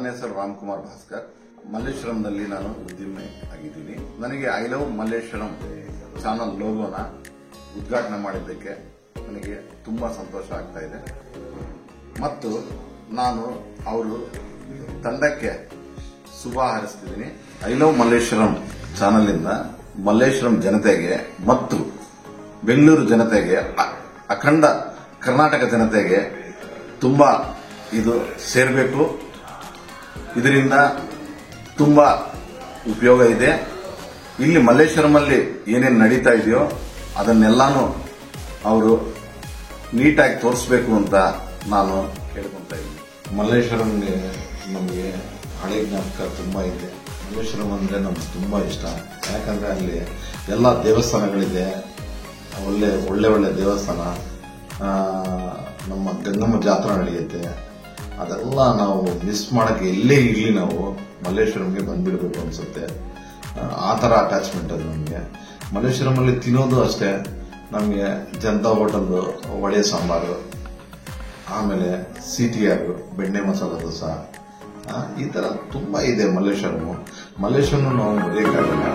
ನನ್ನ ಹೆಸರು ರಾಮ್ಕುಮಾರ್ ಭಾಸ್ಕರ್. ಮಲ್ಲೇಶ್ವರಂನಲ್ಲಿ ನಾನು ಉದ್ಯಮಿ ಆಗಿದ್ದೀನಿ. ನನಗೆ ಐ ಲವ್ ಮಲ್ಲೇಶ್ವರಂ ಚಾನಲ್ ಲೋಗೋನ ಉದ್ಘಾಟನೆ ಮಾಡಿದ್ದಕ್ಕೆ ನನಗೆ ತುಂಬಾ ಸಂತೋಷ ಆಗ್ತಾ ಇದೆ ಮತ್ತು ನಾನು ಅವರು ತಂಡಕ್ಕೆ ಶುಭ ಹಾರೈಸ್ತಿದ್ದೀನಿ. ಐ ಲವ್ ಮಲ್ಲೇಶ್ವರಂ ಚಾನಲ್ ಇಂದ ಮಲ್ಲೇಶ್ವರಂ ಜನತೆಗೆ ಮತ್ತು ಬೆಂಗಳೂರು ಜನತೆಗೆ, ಅಖಂಡ ಕರ್ನಾಟಕ ಜನತೆಗೆ ತುಂಬಾ ಇದು ಸೇರಬೇಕು. ಇದರಿಂದ ತುಂಬಾ ಉಪಯೋಗ ಇದೆ. ಇಲ್ಲಿ ಮಲ್ಲೇಶ್ವರಮಲ್ಲಿ ಏನೇನು ನಡೀತಾ ಇದೆಯೋ ಅದನ್ನೆಲ್ಲಾನು ಅವರು ನೀಟಾಗಿ ತೋರಿಸಬೇಕು ಅಂತ ನಾನು ಕೇಳ್ಕೊಂತ ಇದ್ದೀನಿ. ಮಲ್ಲೇಶ್ವರಂಗೆ ನಮಗೆ ಹಳೆ ಜ್ಞಾಪಕ ತುಂಬಾ ಇದೆ. ಮಲ್ಲೇಶ್ವರಂ ಅಂದ್ರೆ ನಮ್ಗೆ ತುಂಬಾ ಇಷ್ಟ. ಯಾಕಂದ್ರೆ ಅಲ್ಲಿ ಎಲ್ಲ ದೇವಸ್ಥಾನಗಳಿದೆ, ಒಳ್ಳೆ ಒಳ್ಳೆ ದೇವಸ್ಥಾನ. ನಮ್ಮ ಗಂಗಮ್ಮ ಜಾತ್ರಾ ನಡೆಯುತ್ತೆ. ಅದೆಲ್ಲ ನಾವು ಮಿಸ್ ಮಾಡಕ್ಕೆ ಎಲ್ಲೇ ಇರಲಿ ನಾವು ಮಲ್ಲೇಶ್ವರಂಗೆ ಬಂದ್ಬಿಡ್ಬೇಕು ಅನ್ಸುತ್ತೆ. ಆ ತರ ಅಟ್ಯಾಚ್ಮೆಂಟ್ ಅದು ನಮಗೆ. ಮಲ್ಲೇಶ್ವರಮಲ್ಲಿ ತಿನ್ನೋದು ಅಷ್ಟೇ, ನಮಗೆ ಜನತಾ ಹೋಟೆಲ್ ವಡೆ ಸಾಂಬಾರು, ಆಮೇಲೆ CTR ಬೆಣ್ಣೆ ಮಸಾಲ ದೋಸೆ, ಈ ತರ ತುಂಬಾ ಇದೆ ಮಲ್ಲೇಶ್ವರಂ ನಾವು ಮರೆಯಕ್ಕಾಗಲ್ಲ.